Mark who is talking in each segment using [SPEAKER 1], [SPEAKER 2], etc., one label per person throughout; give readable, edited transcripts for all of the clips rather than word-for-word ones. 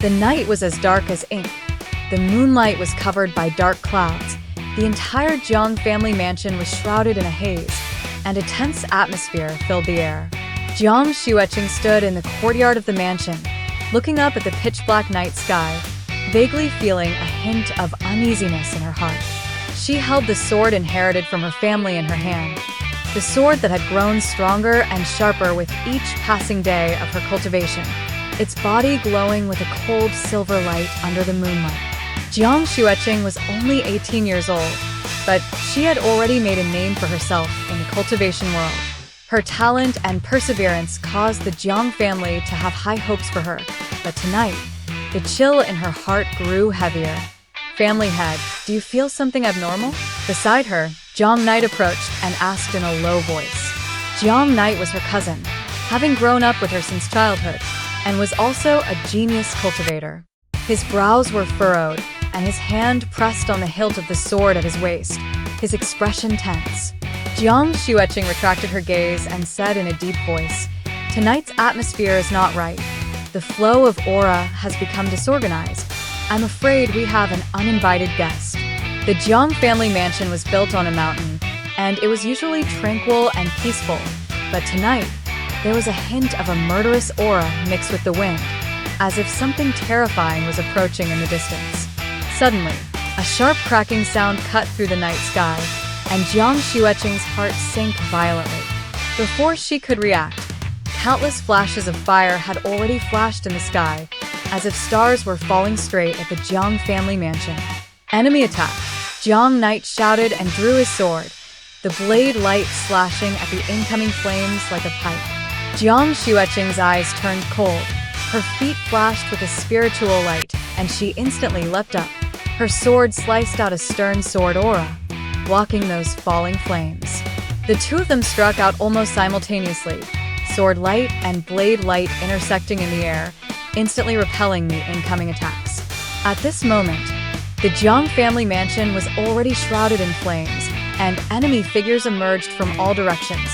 [SPEAKER 1] The night was as dark as ink. The moonlight was covered by dark clouds. The entire Jiang family mansion was shrouded in a haze, and a tense atmosphere filled the air. Jiang Xueqing stood in the courtyard of the mansion, looking up at the pitch-black night sky, vaguely feeling a hint of uneasiness in her heart. She held the sword inherited from her family in her hand, the sword that had grown stronger and sharper with each passing day of her cultivation, its body glowing with a cold silver light under the moonlight. Jiang Xueqing was only 18 years old, but she had already made a name for herself in the cultivation world. Her talent and perseverance caused the Jiang family to have high hopes for her, but tonight, the chill in her heart grew heavier. "Family head, do you feel something abnormal?" Beside her, Jiang Knight approached and asked in a low voice. Jiang Knight was her cousin, having grown up with her since childhood, and was also a genius cultivator. His brows were furrowed, and his hand pressed on the hilt of the sword at his waist, his expression tense. Jiang Xueqing retracted her gaze and said in a deep voice, "Tonight's atmosphere is not right. The flow of aura has become disorganized. I'm afraid we have an uninvited guest." The Jiang family mansion was built on a mountain, and it was usually tranquil and peaceful, but tonight, there was a hint of a murderous aura mixed with the wind, as if something terrifying was approaching in the distance. Suddenly, a sharp cracking sound cut through the night sky, and Jiang Xueqing's heart sank violently. Before she could react, countless flashes of fire had already flashed in the sky, as if stars were falling straight at the Jiang family mansion. "Enemy attack!" Jiang Knight shouted and drew his sword, the blade light slashing at the incoming flames like a pipe. Jiang Xueqing's eyes turned cold. Her feet flashed with a spiritual light, and she instantly leapt up. Her sword sliced out a stern sword aura, blocking those falling flames. The two of them struck out almost simultaneously, sword light and blade light intersecting in the air, instantly repelling the incoming attacks. At this moment, the Jiang family mansion was already shrouded in flames, and enemy figures emerged from all directions,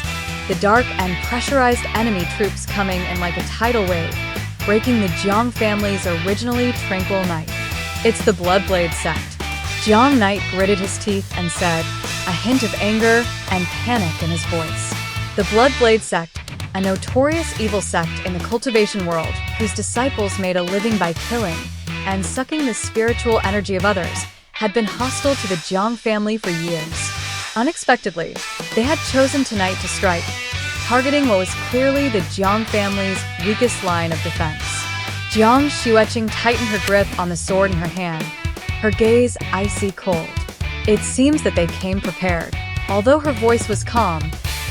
[SPEAKER 1] the dark and pressurized enemy troops coming in like a tidal wave, breaking the Jiang family's originally tranquil night. "It's the Bloodblade sect." Jiang Knight gritted his teeth and said, a hint of anger and panic in his voice. The Bloodblade sect, a notorious evil sect in the cultivation world whose disciples made a living by killing and sucking the spiritual energy of others, had been hostile to the Jiang family for years. Unexpectedly, they had chosen tonight to strike, targeting what was clearly the Jiang family's weakest line of defense. Jiang Xueqing tightened her grip on the sword in her hand, her gaze icy cold. It seems that they came prepared. Although her voice was calm,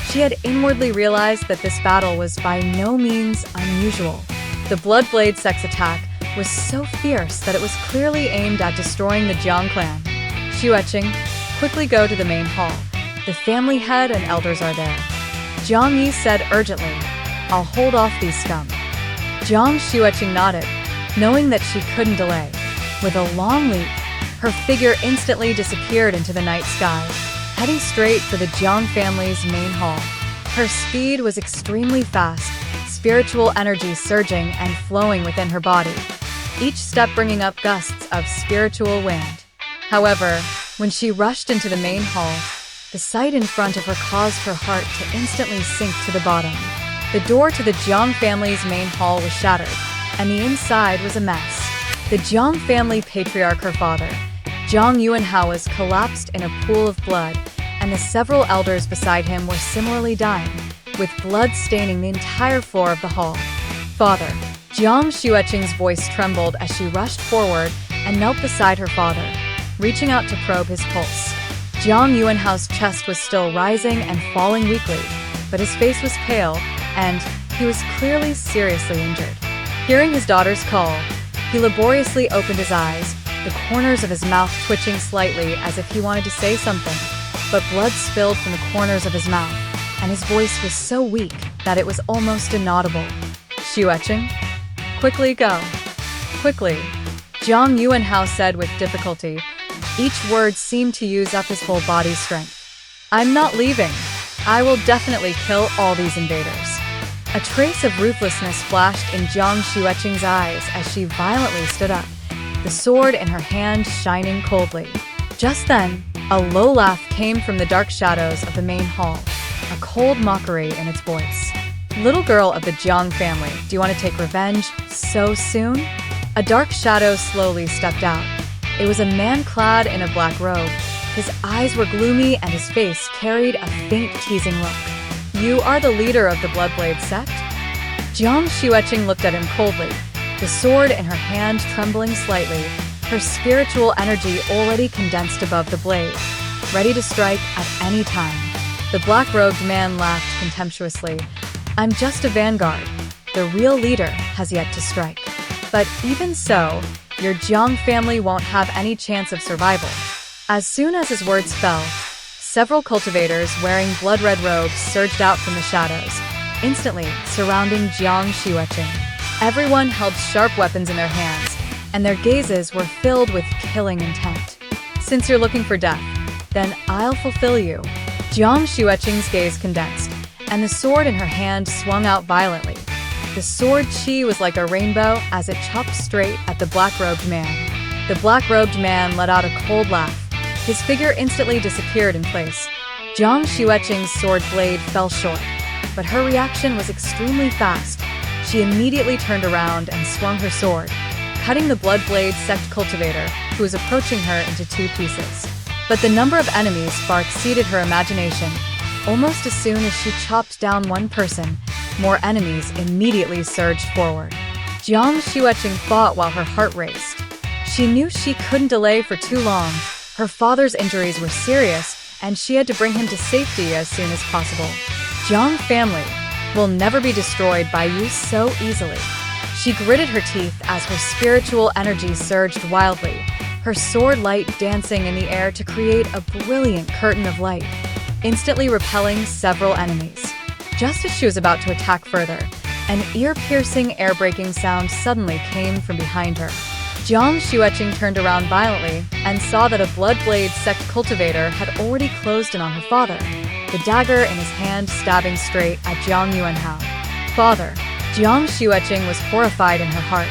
[SPEAKER 1] she had inwardly realized that this battle was by no means unusual. The Bloodblade sect's attack was so fierce that it was clearly aimed at destroying the Jiang clan. "Xueqing, quickly go to the main hall. The family head and elders are there." Jiang Yi said urgently, "I'll hold off these scum." Jiang Xueqing nodded, knowing that she couldn't delay. With a long leap, her figure instantly disappeared into the night sky, heading straight for the Jiang family's main hall. Her speed was extremely fast, spiritual energy surging and flowing within her body, each step bringing up gusts of spiritual wind. However, when she rushed into the main hall, the sight in front of her caused her heart to instantly sink to the bottom. The door to the Jiang family's main hall was shattered, and the inside was a mess. The Jiang family patriarch, her father, Jiang Yuanhao, was collapsed in a pool of blood, and the several elders beside him were similarly dying, with blood staining the entire floor of the hall. "Father." Jiang Xueqing's voice trembled as she rushed forward and knelt beside her father, reaching out to probe his pulse. Jiang Yuanhao's chest was still rising and falling weakly, but his face was pale, and he was clearly seriously injured. Hearing his daughter's call, he laboriously opened his eyes, the corners of his mouth twitching slightly as if he wanted to say something, but blood spilled from the corners of his mouth, and his voice was so weak that it was almost inaudible. "Xueqing, quickly go. Quickly," Jiang Yuanhao said with difficulty. Each word seemed to use up his whole body's strength. "I'm not leaving. I will definitely kill all these invaders." A trace of ruthlessness flashed in Jiang Xueqing's eyes as she violently stood up, the sword in her hand shining coldly. Just then, a low laugh came from the dark shadows of the main hall, a cold mockery in its voice. "Little girl of the Jiang family, do you want to take revenge so soon?" A dark shadow slowly stepped out. It was a man clad in a black robe. His eyes were gloomy and his face carried a faint teasing look. "You are the leader of the Bloodblade sect?" Jiang Xueqing looked at him coldly, the sword in her hand trembling slightly, her spiritual energy already condensed above the blade, ready to strike at any time. The black-robed man laughed contemptuously. "I'm just a vanguard. The real leader has yet to strike. But even so, your Jiang family won't have any chance of survival." As soon as his words fell, several cultivators wearing blood-red robes surged out from the shadows, instantly surrounding Jiang Xueqing. Everyone held sharp weapons in their hands, and their gazes were filled with killing intent. "Since you're looking for death, then I'll fulfill you." Jiang Xueqing's gaze condensed, and the sword in her hand swung out violently. The sword chi was like a rainbow as it chopped straight at the black-robed man. The black-robed man let out a cold laugh. His figure instantly disappeared in place. Jiang Xueqing's sword blade fell short, but her reaction was extremely fast. She immediately turned around and swung her sword, cutting the Bloodblade sect cultivator who was approaching her into two pieces. But the number of enemies far exceeded her imagination. Almost as soon as she chopped down one person, more enemies immediately surged forward. Jiang Xueqing fought while her heart raced. She knew she couldn't delay for too long. Her father's injuries were serious, and she had to bring him to safety as soon as possible. Jiang family will never be destroyed by you so easily. She gritted her teeth as her spiritual energy surged wildly, her sword light dancing in the air to create a brilliant curtain of light, instantly repelling several enemies. Just as she was about to attack further, an ear-piercing, air-breaking sound suddenly came from behind her. Jiang Xueqing turned around violently and saw that a Bloodblade sect cultivator had already closed in on her father, the dagger in his hand stabbing straight at Jiang Yuanhao. "Father." Jiang Xueqing was horrified in her heart.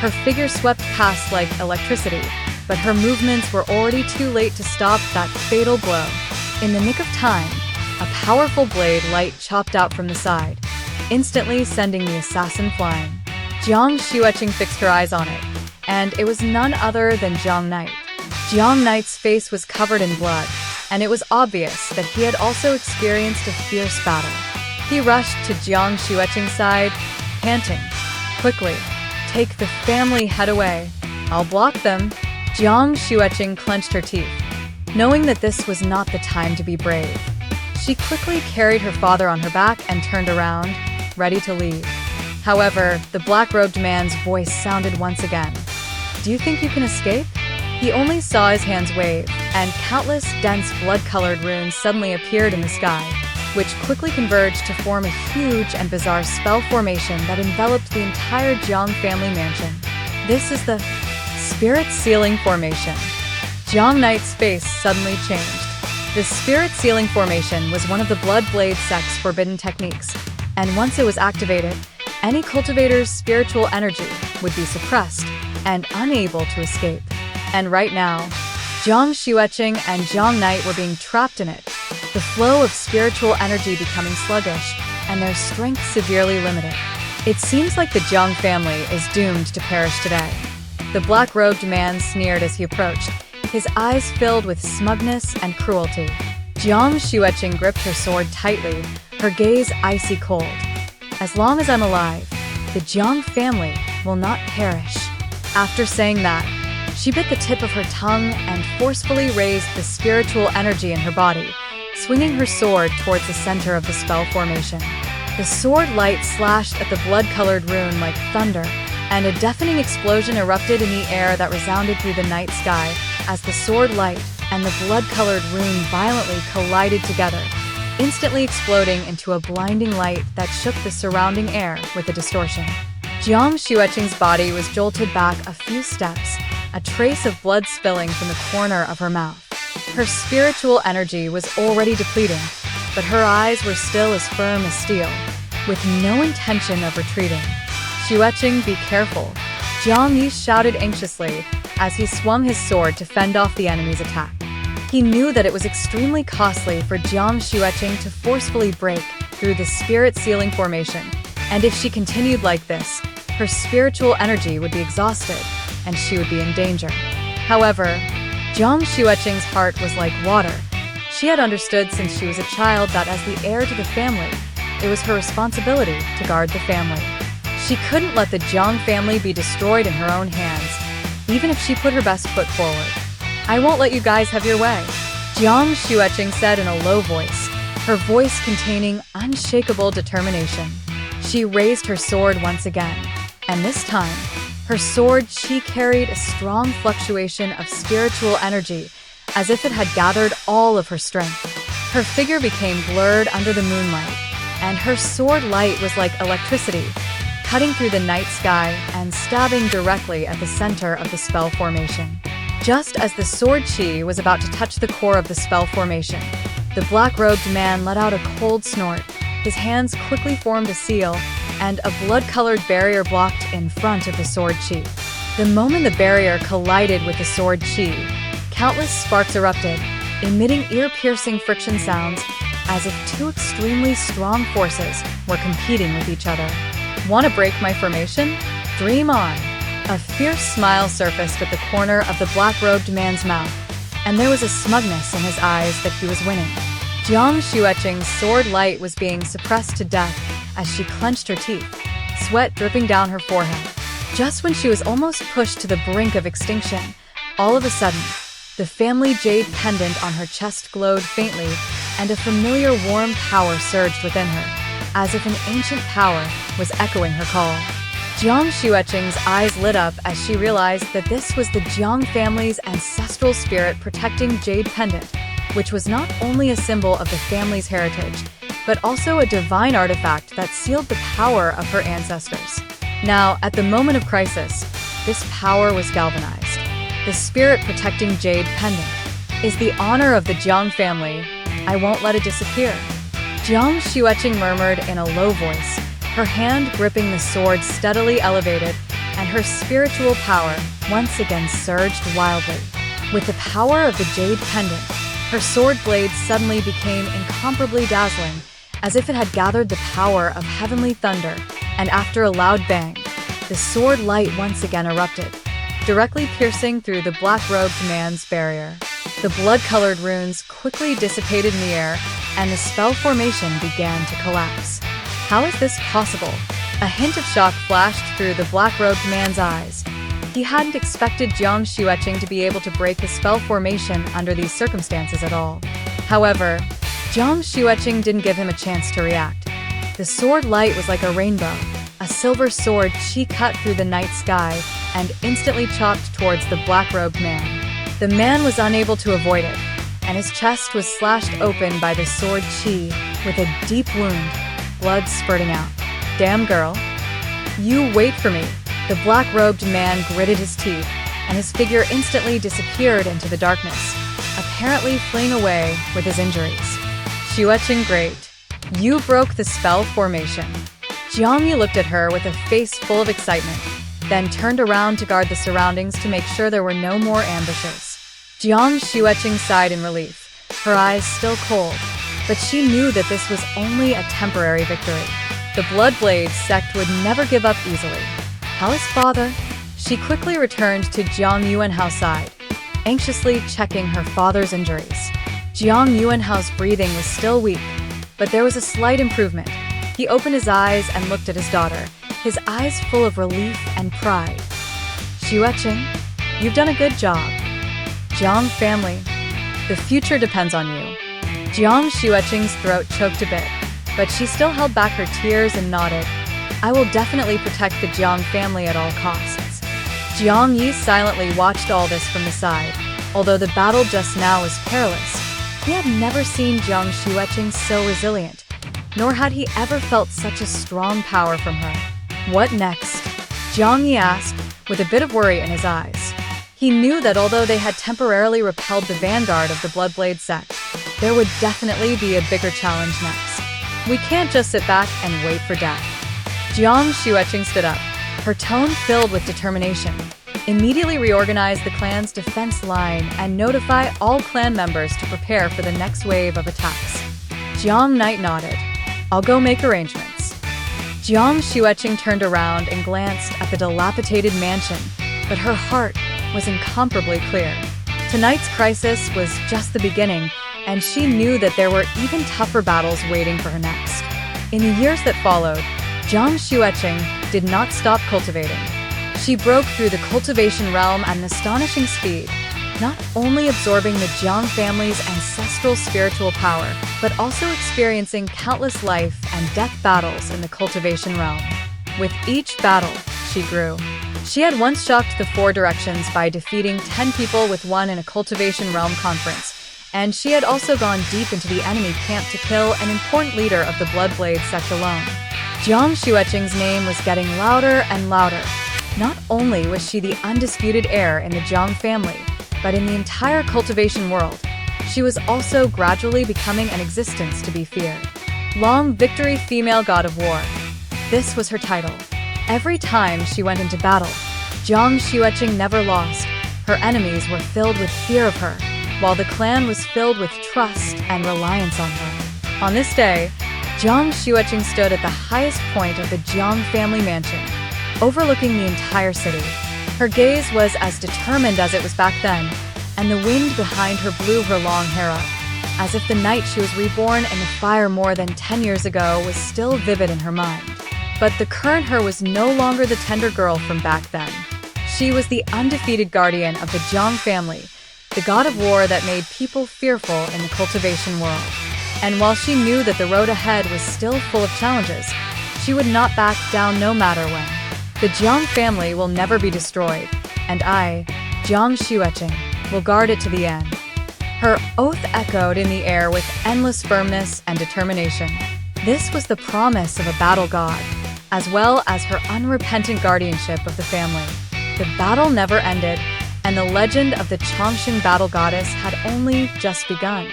[SPEAKER 1] Her figure swept past like electricity, but her movements were already too late to stop that fatal blow. In the nick of time, a powerful blade light chopped out from the side, instantly sending the assassin flying. Jiang Xueqing fixed her eyes on it, and it was none other than Jiang Knight. Jiang Knight's face was covered in blood, and it was obvious that he had also experienced a fierce battle. He rushed to Jiang Xueqing's side, panting, "Quickly, take the family head away. I'll block them." Jiang Xueqing clenched her teeth, knowing that this was not the time to be brave. She quickly carried her father on her back and turned around, ready to leave. However, the black-robed man's voice sounded once again. "Do you think you can escape?" He only saw his hands wave, and countless dense blood-colored runes suddenly appeared in the sky, which quickly converged to form a huge and bizarre spell formation that enveloped the entire Jiang family mansion. This is the Spirit Sealing Formation. Jiang Knight's face suddenly changed. The Spirit Sealing Formation was one of the Bloodblade sect's forbidden techniques, and once it was activated, any cultivator's spiritual energy would be suppressed and unable to escape. And right now, Jiang Xueqing and Jiang Knight were being trapped in it, the flow of spiritual energy becoming sluggish, and their strength severely limited. It seems like the Jiang family is doomed to perish today. The black-robed man sneered as he approached, his eyes filled with smugness and cruelty. Jiang Xueqing gripped her sword tightly, her gaze icy cold. "As long as I'm alive, the Jiang family will not perish." After saying that, she bit the tip of her tongue and forcefully raised the spiritual energy in her body, swinging her sword towards the center of the spell formation. The sword light slashed at the blood-colored rune like thunder, and a deafening explosion erupted in the air that resounded through the night sky as the sword light and the blood-colored rune violently collided together, instantly exploding into a blinding light that shook the surrounding air with a distortion. Jiang Xueqing's body was jolted back a few steps, a trace of blood spilling from the corner of her mouth. Her spiritual energy was already depleting, but her eyes were still as firm as steel. with no intention of retreating. Xueqing, be careful, Jiang Yi shouted anxiously as he swung his sword to fend off the enemy's attack. He knew that it was extremely costly for Jiang Xueqing to forcefully break through the spirit sealing formation, and if she continued like this, her spiritual energy would be exhausted, and she would be in danger. However, Jiang Xueqing's heart was like water. She had understood since she was a child that as the heir to the family, it was her responsibility to guard the family. She couldn't let the Jiang family be destroyed in her own hands, even if she put her best foot forward. "I won't let you guys have your way," Jiang Xueqing said in a low voice, her voice containing unshakable determination. She raised her sword once again, and this time, her sword chi carried a strong fluctuation of spiritual energy, as if it had gathered all of her strength. Her figure became blurred under the moonlight, and her sword light was like electricity, cutting through the night sky and stabbing directly at the center of the spell formation. Just as the sword chi was about to touch the core of the spell formation, the black-robed man let out a cold snort. His hands quickly formed a seal, and a blood-colored barrier blocked in front of the sword chi. The moment the barrier collided with the sword chi, countless sparks erupted, emitting ear-piercing friction sounds as if two extremely strong forces were competing with each other. "Want to break my formation? Dream on." A fierce smile surfaced at the corner of the black-robed man's mouth, and there was a smugness in his eyes that he was winning. Jiang Xueqing's sword light was being suppressed to death as she clenched her teeth, sweat dripping down her forehead. Just when she was almost pushed to the brink of extinction, all of a sudden, the family jade pendant on her chest glowed faintly, and a familiar warm power surged within her, as if an ancient power was echoing her call. Jiang Xueqing's eyes lit up as she realized that this was the Jiang family's ancestral spirit protecting jade pendant, which was not only a symbol of the family's heritage, but also a divine artifact that sealed the power of her ancestors. Now, at the moment of crisis, this power was galvanized. The spirit protecting jade pendant is the honor of the Jiang family. I won't let it disappear. Jiang Xueqing murmured in a low voice, her hand gripping the sword steadily elevated, and her spiritual power once again surged wildly. With the power of the jade pendant, her sword blade suddenly became incomparably dazzling, as if it had gathered the power of heavenly thunder, and after a loud bang, the sword light once again erupted, directly piercing through the black-robed man's barrier. The blood-colored runes quickly dissipated in the air, and the spell formation began to collapse. How is this possible? A hint of shock flashed through the black-robed man's eyes. He hadn't expected Jiang Xueqing to be able to break the spell formation under these circumstances at all. However, Jiang Xueqing didn't give him a chance to react. The sword light was like a rainbow. A silver sword chi cut through the night sky and instantly chopped towards the black-robed man. The man was unable to avoid it, and his chest was slashed open by the sword chi with a deep wound, blood spurting out. "Damn, girl. You wait for me." The black-robed man gritted his teeth, and his figure instantly disappeared into the darkness, apparently fleeing away with his injuries. "Xueqing, great. You broke the spell formation." Jiang Yi looked at her with a face full of excitement, then turned around to guard the surroundings to make sure there were no more ambushes. Jiang Xueqing sighed in relief, her eyes still cold, but she knew that this was only a temporary victory. The Bloodblade sect would never give up easily. "How is father?" She quickly returned to Jiang Yuanhao's side, anxiously checking her father's injuries. Jiang Yuanhao's breathing was still weak, but there was a slight improvement. He opened his eyes and looked at his daughter, his eyes full of relief and pride. "Xueqing, you've done a good job. Jiang family, the future depends on you." Jiang Xueqing's throat choked a bit, but she still held back her tears and nodded. "I will definitely protect the Jiang family at all costs." Jiang Yi silently watched all this from the side. Although the battle just now was perilous, he had never seen Jiang Xueqing so resilient, nor had he ever felt such a strong power from her. "What next?" Jiang Yi asked, with a bit of worry in his eyes. He knew that although they had temporarily repelled the vanguard of the Bloodblade sect, there would definitely be a bigger challenge next. We can't just sit back and wait for death. Jiang Xueqing stood up, her tone filled with determination. Immediately reorganize the clan's defense line and notify all clan members to prepare for the next wave of attacks. Jiang Knight nodded. I'll go make arrangements. Jiang Xueqing turned around and glanced at the dilapidated mansion, but her heart was incomparably clear. Tonight's crisis was just the beginning, and she knew that there were even tougher battles waiting for her next. In the years that followed, Jiang Xueqing did not stop cultivating. She broke through the cultivation realm at an astonishing speed, not only absorbing the Jiang family's ancestral spiritual power, but also experiencing countless life and death battles in the cultivation realm. With each battle, she grew. She had once shocked the Four Directions by defeating 10 people with one in a cultivation realm conference, and she had also gone deep into the enemy camp to kill an important leader of the Bloodblade sect alone. Jiang Xueqing's name was getting louder and louder. Not only was she the undisputed heir in the Jiang family, but in the entire cultivation world, she was also gradually becoming an existence to be feared. Long Victory Female God of War. This was her title. Every time she went into battle, Jiang Xueqing never lost. Her enemies were filled with fear of her, while the clan was filled with trust and reliance on her. On this day, Jiang Xueqing stood at the highest point of the Jiang family mansion, overlooking the entire city. Her gaze was as determined as it was back then, and the wind behind her blew her long hair up, as if the night she was reborn in the fire more than 10 years ago was still vivid in her mind. But the current her was no longer the tender girl from back then. She was the undefeated guardian of the Jiang family, the god of war that made people fearful in the cultivation world. And while she knew that the road ahead was still full of challenges, she would not back down no matter when. The Jiang family will never be destroyed, and I, Jiang Xueqing, will guard it to the end. Her oath echoed in the air with endless firmness and determination. This was the promise of a battle god, as well as her unrepentant guardianship of the family. The battle never ended, and the legend of the Changxing battle goddess had only just begun.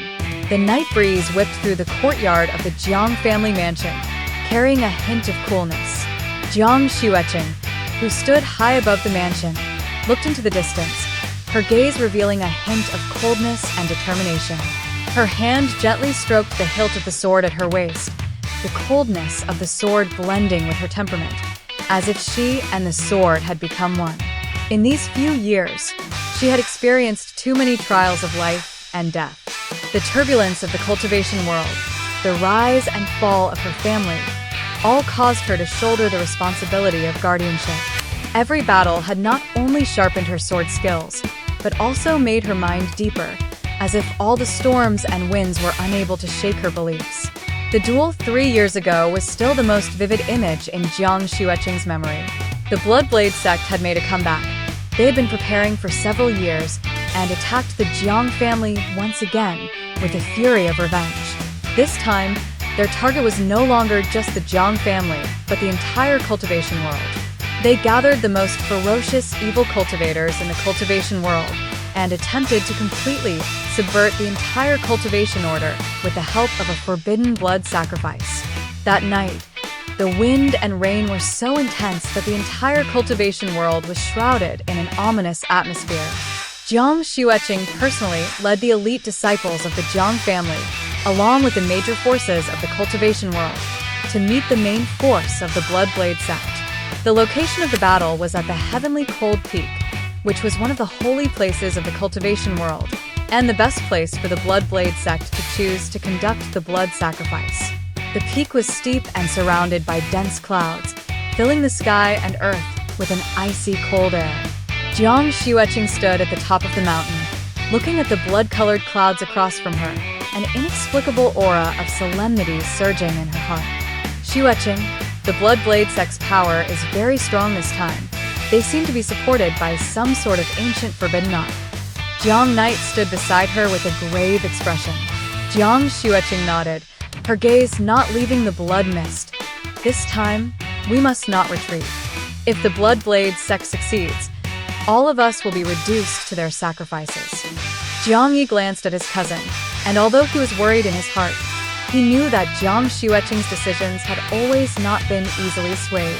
[SPEAKER 1] The night breeze whipped through the courtyard of the Jiang family mansion, carrying a hint of coolness. Jiang Xueqing, who stood high above the mansion, looked into the distance, her gaze revealing a hint of coldness and determination. Her hand gently stroked the hilt of the sword at her waist, the coldness of the sword blending with her temperament, as if she and the sword had become one. In these few years, she had experienced too many trials of life and death. The turbulence of the cultivation world, the rise and fall of her family, all caused her to shoulder the responsibility of guardianship. Every battle had not only sharpened her sword skills, but also made her mind deeper, as if all the storms and winds were unable to shake her beliefs. The duel 3 years ago was still the most vivid image in Jiang Xueqing's memory. The Bloodblade sect had made a comeback. They had been preparing for several years and attacked the Jiang family once again with the fury of revenge. This time, their target was no longer just the Jiang family, but the entire cultivation world. They gathered the most ferocious evil cultivators in the cultivation world and attempted to completely subvert the entire cultivation order with the help of a forbidden blood sacrifice. That night, the wind and rain were so intense that the entire cultivation world was shrouded in an ominous atmosphere. Jiang Xueqing personally led the elite disciples of the Jiang family, along with the major forces of the cultivation world, to meet the main force of the Bloodblade sect. The location of the battle was at the Heavenly Cold Peak, which was one of the holy places of the cultivation world, and the best place for the Bloodblade sect to choose to conduct the blood sacrifice. The peak was steep and surrounded by dense clouds, filling the sky and earth with an icy cold air. Jiang Xueqing stood at the top of the mountain, looking at the blood-colored clouds across from her, an inexplicable aura of solemnity surging in her heart. Xueqing, the Bloodblade sect's power is very strong this time. They seem to be supported by some sort of ancient forbidden art. Jiang Knight stood beside her with a grave expression. Jiang Xueqing nodded, her gaze not leaving the blood mist. This time, we must not retreat. If the Bloodblade sect succeeds, all of us will be reduced to their sacrifices. Jiang Yi glanced at his cousin, and although he was worried in his heart, He knew that Jiang Xueqing's decisions had always not been easily swayed.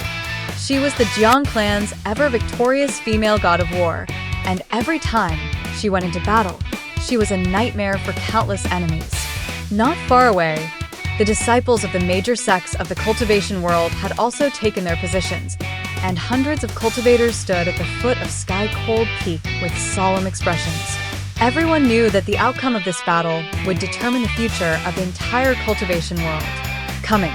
[SPEAKER 1] She was the Jiang clan's ever-victorious female god of war, and every time she went into battle, she was a nightmare for countless enemies. Not far away, the disciples of the major sects of the cultivation world had also taken their positions, and hundreds of cultivators stood at the foot of Sky Cold Peak with solemn expressions. Everyone knew that the outcome of this battle would determine the future of the entire cultivation world. Coming.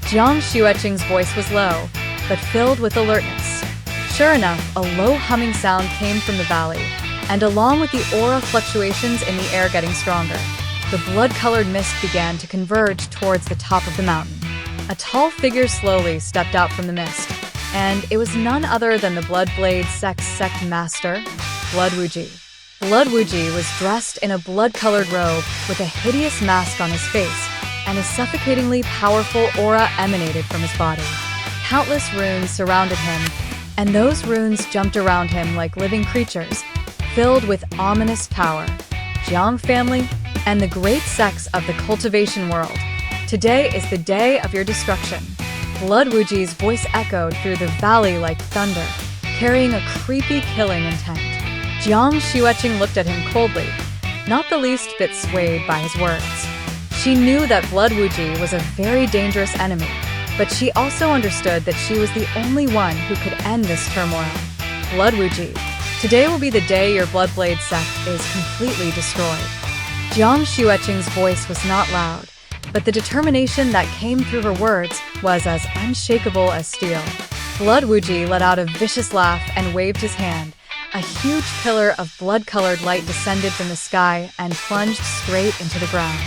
[SPEAKER 1] Jiang Xueqing's voice was low, but filled with alertness. Sure enough, a low humming sound came from the valley, and along with the aura fluctuations in the air getting stronger, the blood-colored mist began to converge towards the top of the mountain. A tall figure slowly stepped out from the mist, and it was none other than the Bloodblade sect master, Blood Wuji. Blood Wuji was dressed in a blood-colored robe with a hideous mask on his face, and a suffocatingly powerful aura emanated from his body. Countless runes surrounded him, and those runes jumped around him like living creatures, filled with ominous power. Jiang family and the great sects of the cultivation world, today is the day of your destruction. Blood Wuji's voice echoed through the valley like thunder, carrying a creepy killing intent. Jiang Xueqing looked at him coldly, not the least bit swayed by his words. She knew that Blood Wuji was a very dangerous enemy, but she also understood that she was the only one who could end this turmoil. Blood Wuji, today will be the day your Bloodblade sect is completely destroyed. Jiang Xueqing's voice was not loud, but the determination that came through her words was as unshakable as steel. Blood Wuji let out a vicious laugh and waved his hand. A huge pillar of blood-colored light descended from the sky and plunged straight into the ground.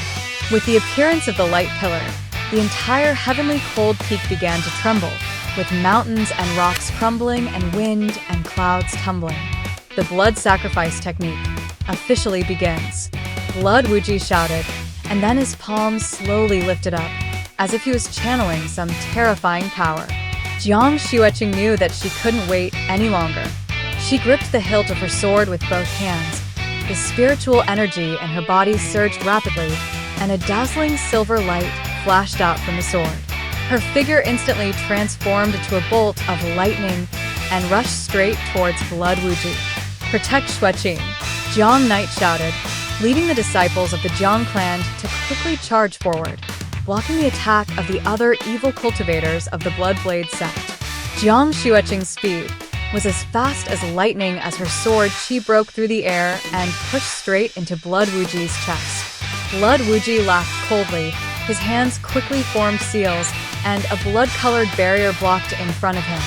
[SPEAKER 1] With the appearance of the light pillar, the entire heavenly cold peak began to tremble, with mountains and rocks crumbling and wind and clouds tumbling. The blood sacrifice technique officially begins. Blood Wuji shouted, and then his palms slowly lifted up, as if he was channeling some terrifying power. Jiang Xueqing knew that she couldn't wait any longer. She gripped the hilt of her sword with both hands. The spiritual energy in her body surged rapidly, and a dazzling silver light flashed out from the sword. Her figure instantly transformed into a bolt of lightning and rushed straight towards Blood Wuji. "Protect Xueqing," Jiang Knight shouted, leading the disciples of the Jiang clan to quickly charge forward, blocking the attack of the other evil cultivators of the Bloodblade sect. Jiang Xueqing's speed was as fast as lightning. As her sword, she broke through the air and pushed straight into Blood Wuji's chest. Blood Wuji laughed coldly. His hands quickly formed seals, and a blood-colored barrier blocked in front of him.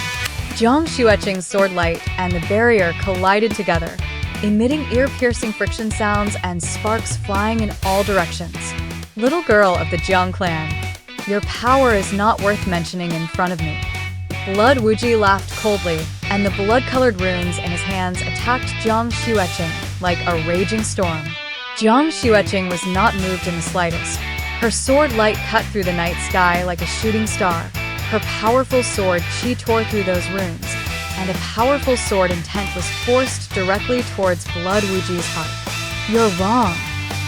[SPEAKER 1] Jiang Xueqing's sword light and the barrier collided together, emitting ear-piercing friction sounds and sparks flying in all directions. "Little girl of the Jiang clan, your power is not worth mentioning in front of me." Blood Wuji laughed coldly, and the blood-colored runes in his hands attacked Jiang Xueqing like a raging storm. Jiang Xueqing was not moved in the slightest. Her sword light cut through the night sky like a shooting star. Her powerful sword chi tore through those runes, and a powerful sword intent was forced directly towards Blood Wuji's heart. "You're wrong.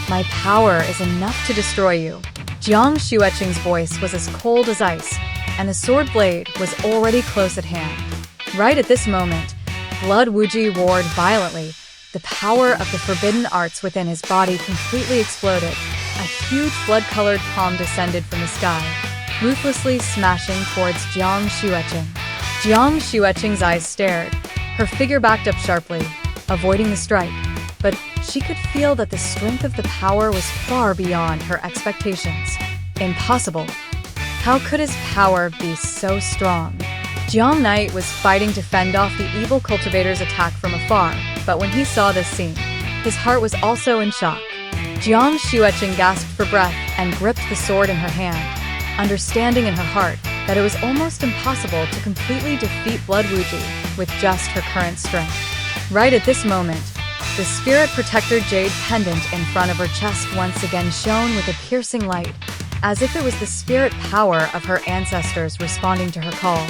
[SPEAKER 1] My power is enough to destroy you." Jiang Xueqing's voice was as cold as ice, and the sword blade was already close at hand. Right at this moment, Blood Wuji roared violently. The power of the forbidden arts within his body completely exploded. A huge blood-colored palm descended from the sky, ruthlessly smashing towards Jiang Xueqing. Jiang Xueqing's eyes stared. Her figure backed up sharply, avoiding the strike, but she could feel that the strength of the power was far beyond her expectations. Impossible. How could his power be so strong? Jiang Knight was fighting to fend off the evil cultivator's attack from afar, but when he saw this scene, his heart was also in shock. Jiang Xueqing gasped for breath and gripped the sword in her hand, understanding in her heart that it was almost impossible to completely defeat Blood Wuji with just her current strength. Right at this moment, the Spirit Protector Jade pendant in front of her chest once again shone with a piercing light, as if it was the spirit power of her ancestors responding to her call.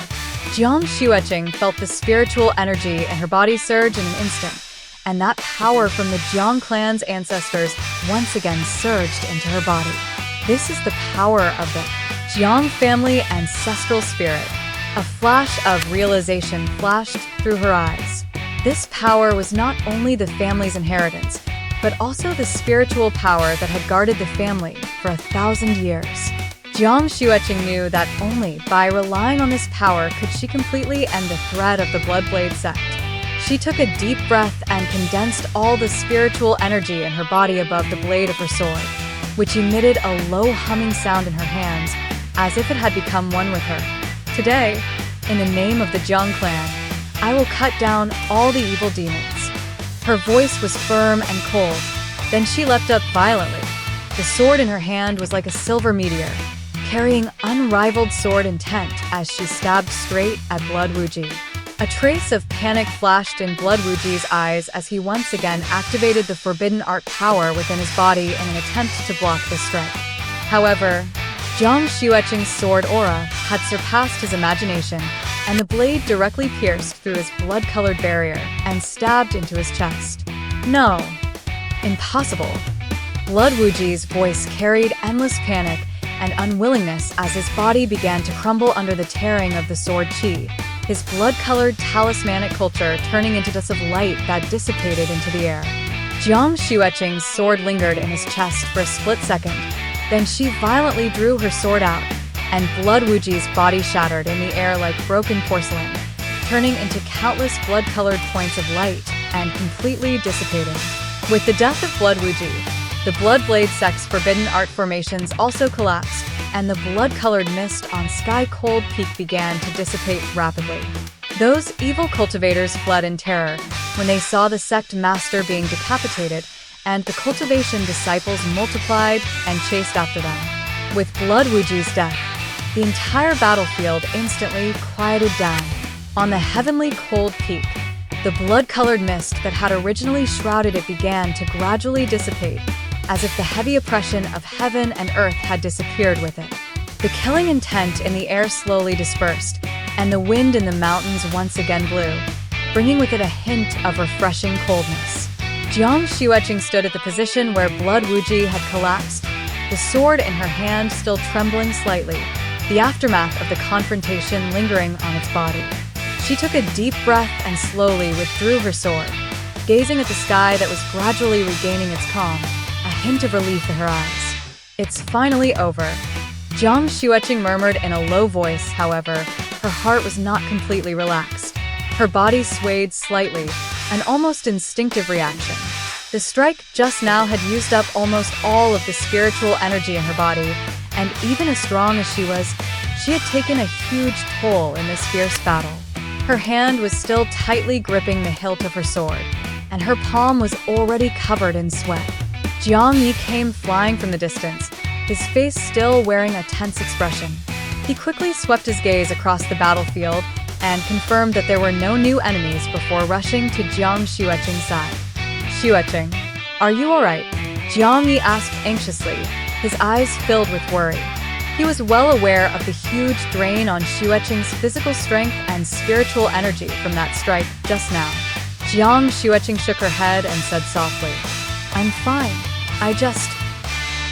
[SPEAKER 1] Jiang Xueqing felt the spiritual energy in her body surge in an instant, and that power from the Jiang clan's ancestors once again surged into her body. This is the power of the Jiang family ancestral spirit. A flash of realization flashed through her eyes. This power was not only the family's inheritance, but also the spiritual power that had guarded the family for 1,000 years. Jiang Xueqing knew that only by relying on this power could she completely end the threat of the Bloodblade sect. She took a deep breath and condensed all the spiritual energy in her body above the blade of her sword, which emitted a low humming sound in her hands, as if it had become one with her. Today, in the name of the Jiang clan, I will cut down all the evil demons. Her voice was firm and cold. Then she leapt up violently. The sword in her hand was like a silver meteor, carrying unrivaled sword intent as she stabbed straight at Blood Wuji. A trace of panic flashed in Blood Wuji's eyes as he once again activated the forbidden art power within his body in an attempt to block the strike. However, Jiang Xueqing's sword aura had surpassed his imagination, and the blade directly pierced through his blood-colored barrier and stabbed into his chest. No. Impossible. Blood Wuji's voice carried endless panic and unwillingness as his body began to crumble under the tearing of the sword chi, his blood-colored talismanic culture turning into dust of light that dissipated into the air. Jiang Xueqing's sword lingered in his chest for a split second. Then she violently drew her sword out, and Blood Wuji's body shattered in the air like broken porcelain, turning into countless blood-colored points of light and completely dissipating. With the death of Blood Wuji, the Bloodblade sect's forbidden art formations also collapsed, and the blood-colored mist on Sky Cold Peak began to dissipate rapidly. Those evil cultivators fled in terror when they saw the sect master being decapitated, and the cultivation disciples multiplied and chased after them. With Blood Wuji's death, the entire battlefield instantly quieted down. On the heavenly cold peak, the blood-colored mist that had originally shrouded it began to gradually dissipate, as if the heavy oppression of heaven and earth had disappeared with it. The killing intent in the air slowly dispersed, and the wind in the mountains once again blew, bringing with it a hint of refreshing coldness. Jiang Xueqing stood at the position where Blood Wuji had collapsed, the sword in her hand still trembling slightly, the aftermath of the confrontation lingering on its body. She took a deep breath and slowly withdrew her sword, gazing at the sky that was gradually regaining its calm, a hint of relief in her eyes. It's finally over. Jiang Xueqing murmured in a low voice, however, her heart was not completely relaxed. Her body swayed slightly, an almost instinctive reaction. The strike just now had used up almost all of the spiritual energy in her body, and even as strong as she was, she had taken a huge toll in this fierce battle. Her hand was still tightly gripping the hilt of her sword, and her palm was already covered in sweat. Jiang Yi came flying from the distance, his face still wearing a tense expression. He quickly swept his gaze across the battlefield and confirmed that there were no new enemies before rushing to Jiang Xueqing's side. Xueqing, are you alright? Jiang Yi asked anxiously, his eyes filled with worry. He was well aware of the huge drain on Xueqing's physical strength and spiritual energy from that strike just now. Jiang Xueqing shook her head and said softly, I'm fine. I just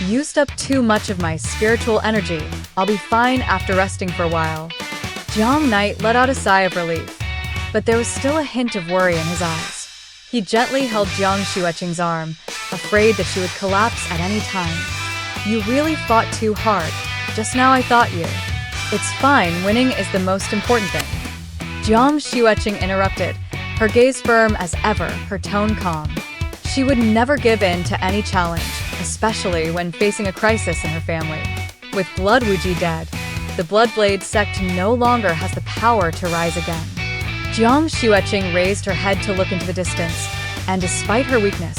[SPEAKER 1] used up too much of my spiritual energy. I'll be fine after resting for a while. Jiang Knight let out a sigh of relief, but there was still a hint of worry in his eyes. He gently held Jiang Xueqing's arm, afraid that she would collapse at any time. You really fought too hard. Just now I thought you. It's fine, winning is the most important thing. Jiang Xueqing interrupted, her gaze firm as ever, her tone calm. She would never give in to any challenge, especially when facing a crisis in her family. With Blood Wuji dead, the Bloodblade sect no longer has the power to rise again. Jiang Xueqing raised her head to look into the distance, and despite her weakness,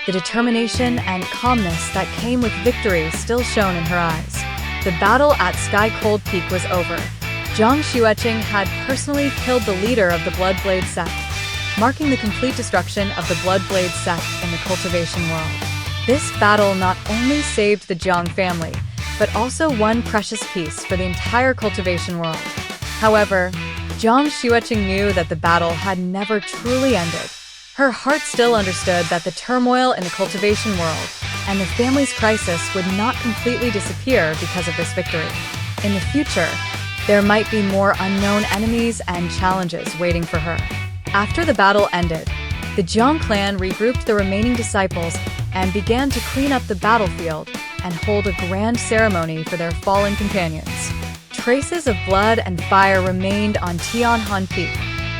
[SPEAKER 1] the determination and calmness that came with victory still shone in her eyes. The battle at Sky Cold Peak was over. Jiang Xueqing had personally killed the leader of the Bloodblade sect, marking the complete destruction of the Bloodblade sect in the cultivation world. This battle not only saved the Jiang family, but also one precious piece for the entire cultivation world. However, Jiang Xueqing knew that the battle had never truly ended. Her heart still understood that the turmoil in the cultivation world and the family's crisis would not completely disappear because of this victory. In the future, there might be more unknown enemies and challenges waiting for her. After the battle ended, the Jiang clan regrouped the remaining disciples and began to clean up the battlefield and hold a grand ceremony for their fallen companions. Traces of blood and fire remained on Tianhan Peak,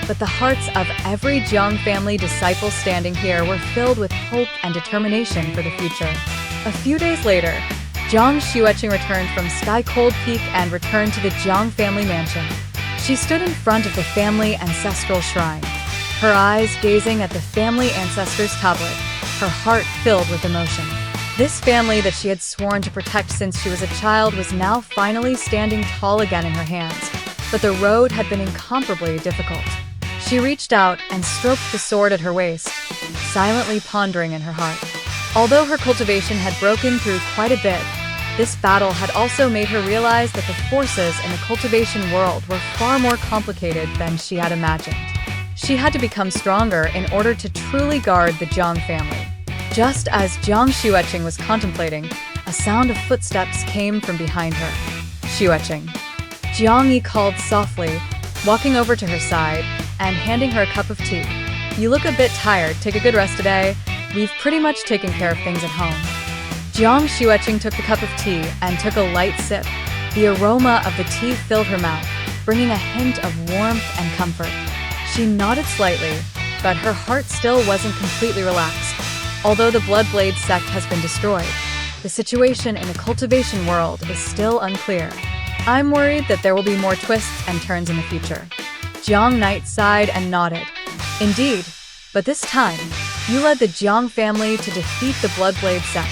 [SPEAKER 1] but the hearts of every Jiang family disciple standing here were filled with hope and determination for the future. A few days later, Jiang Xueqing returned from Sky Cold Peak and returned to the Jiang family mansion. She stood in front of the family ancestral shrine, her eyes gazing at the family ancestors' tablet, her heart filled with emotion. This family that she had sworn to protect since she was a child was now finally standing tall again in her hands, but the road had been incomparably difficult. She reached out and stroked the sword at her waist, silently pondering in her heart. Although her cultivation had broken through quite a bit, this battle had also made her realize that the forces in the cultivation world were far more complicated than she had imagined. She had to become stronger in order to truly guard the Jiang family. Just as Jiang Xueqing was contemplating, a sound of footsteps came from behind her. Xueqing. Jiang Yi called softly, walking over to her side and handing her a cup of tea. You look a bit tired, take a good rest today. We've pretty much taken care of things at home. Jiang Xueqing took the cup of tea and took a light sip. The aroma of the tea filled her mouth, bringing a hint of warmth and comfort. She nodded slightly, but her heart still wasn't completely relaxed. Although the Bloodblade sect has been destroyed, the situation in the cultivation world is still unclear. I'm worried that there will be more twists and turns in the future. Jiang Knight sighed and nodded. Indeed, but this time, you led the Jiang family to defeat the Bloodblade sect,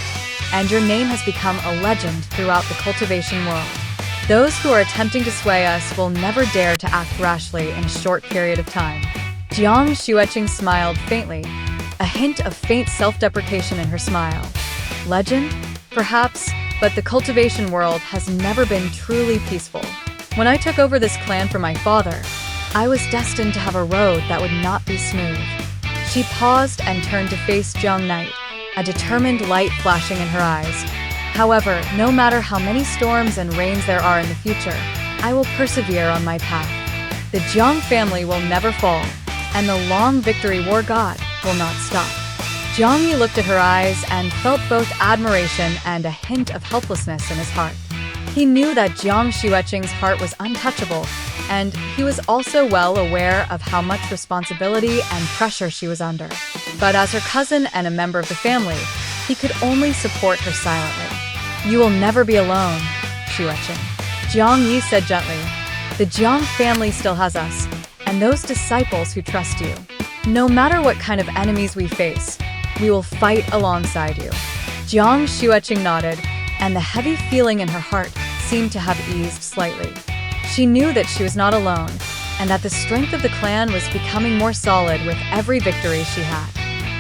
[SPEAKER 1] and your name has become a legend throughout the cultivation world. Those who are attempting to sway us will never dare to act rashly in a short period of time. Jiang Xueqing smiled faintly, a hint of faint self-deprecation in her smile. Legend? Perhaps, but the cultivation world has never been truly peaceful. When I took over this clan from my father, I was destined to have a road that would not be smooth. She paused and turned to face Jiang Knight, a determined light flashing in her eyes. However, no matter how many storms and rains there are in the future, I will persevere on my path. The Jiang family will never fall, and the long victory war god will not stop. Jiang Yi looked at her eyes and felt both admiration and a hint of helplessness in his heart. He knew that Jiang Xueqing's heart was untouchable, and he was also well aware of how much responsibility and pressure she was under. But as her cousin and a member of the family, he could only support her silently. You will never be alone, Xueqing. Jiang Yi said gently. The Jiang family still has us, and those disciples who trust you. No matter what kind of enemies we face, we will fight alongside you. Jiang Xueqing nodded, and the heavy feeling in her heart seemed to have eased slightly. She knew that she was not alone, and that the strength of the clan was becoming more solid with every victory she had.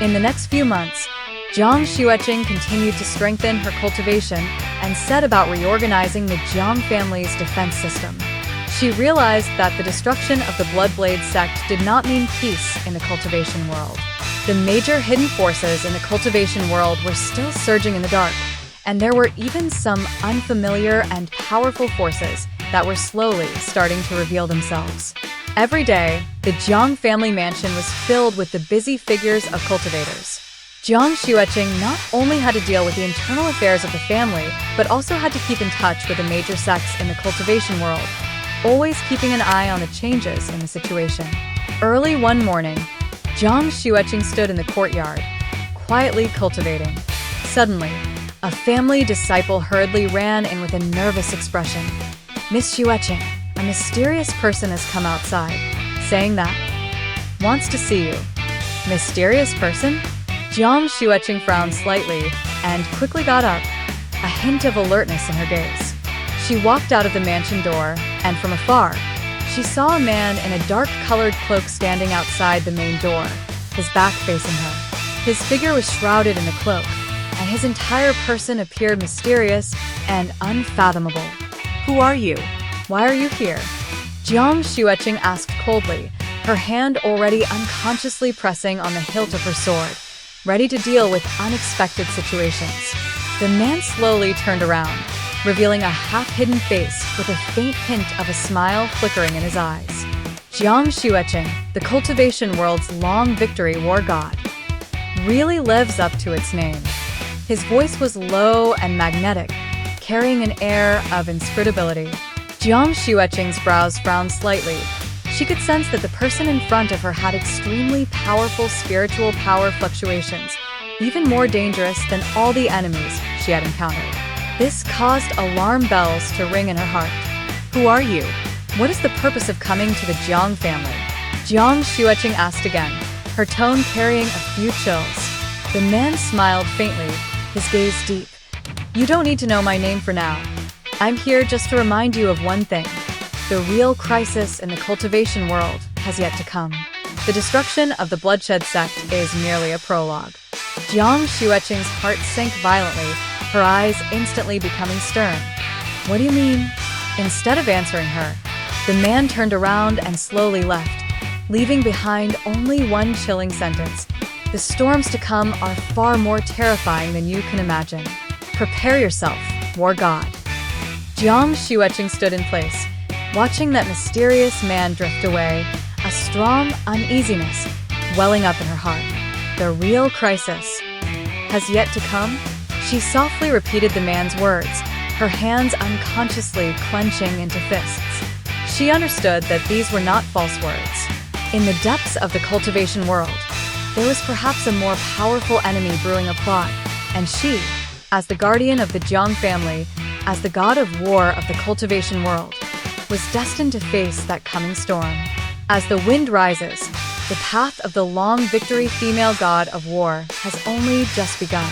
[SPEAKER 1] In the next few months, Jiang Xueqing continued to strengthen her cultivation and set about reorganizing the Jiang family's defense system. She realized that the destruction of the Bloodblade sect did not mean peace in the cultivation world. The major hidden forces in the cultivation world were still surging in the dark, and there were even some unfamiliar and powerful forces that were slowly starting to reveal themselves. Every day, the Jiang family mansion was filled with the busy figures of cultivators. Jiang Xueqing not only had to deal with the internal affairs of the family, but also had to keep in touch with the major sects in the cultivation world, always keeping an eye on the changes in the situation. Early one morning, Jiang Xueqing stood in the courtyard, quietly cultivating. Suddenly, a family disciple hurriedly ran in with a nervous expression. Miss Xueqing, a mysterious person has come outside, saying that wants to see you. Mysterious person? Jiang Xueqing frowned slightly and quickly got up, a hint of alertness in her gaze. She walked out of the mansion door, and from afar, she saw a man in a dark-colored cloak standing outside the main door, his back facing her. His figure was shrouded in the cloak, and his entire person appeared mysterious and unfathomable. Who are you? Why are you here? Jiang Xueqing asked coldly, her hand already unconsciously pressing on the hilt of her sword, ready to deal with unexpected situations. The man slowly turned around, revealing a half-hidden face with a faint hint of a smile flickering in his eyes. Jiang Xueqing, the cultivation world's long victory war god, really lives up to its name. His voice was low and magnetic, carrying an air of inscrutability. Jiang Xueqing's brows frowned slightly. She could sense that the person in front of her had extremely powerful spiritual power fluctuations, even more dangerous than all the enemies she had encountered. This caused alarm bells to ring in her heart. "Who are you? What is the purpose of coming to the Jiang family?" Jiang Xueqing asked again, her tone carrying a few chills. The man smiled faintly, his gaze deep. "You don't need to know my name for now. I'm here just to remind you of one thing. The real crisis in the cultivation world has yet to come. The destruction of the Bloodshed sect is merely a prologue." Jiang Xueqing's heart sank violently, her eyes instantly becoming stern. "What do you mean?" Instead of answering her, the man turned around and slowly left, leaving behind only one chilling sentence. "The storms to come are far more terrifying than you can imagine. Prepare yourself, war god." Jiang Xueqing stood in place, watching that mysterious man drift away, a strong uneasiness welling up in her heart. The real crisis has yet to come? She softly repeated the man's words, her hands unconsciously clenching into fists. She understood that these were not false words. In the depths of the cultivation world, there was perhaps a more powerful enemy brewing a plot, and she, as the guardian of the Jiang family, as the god of war of the cultivation world, was destined to face that coming storm. As the wind rises, the path of the long victory female god of war has only just begun.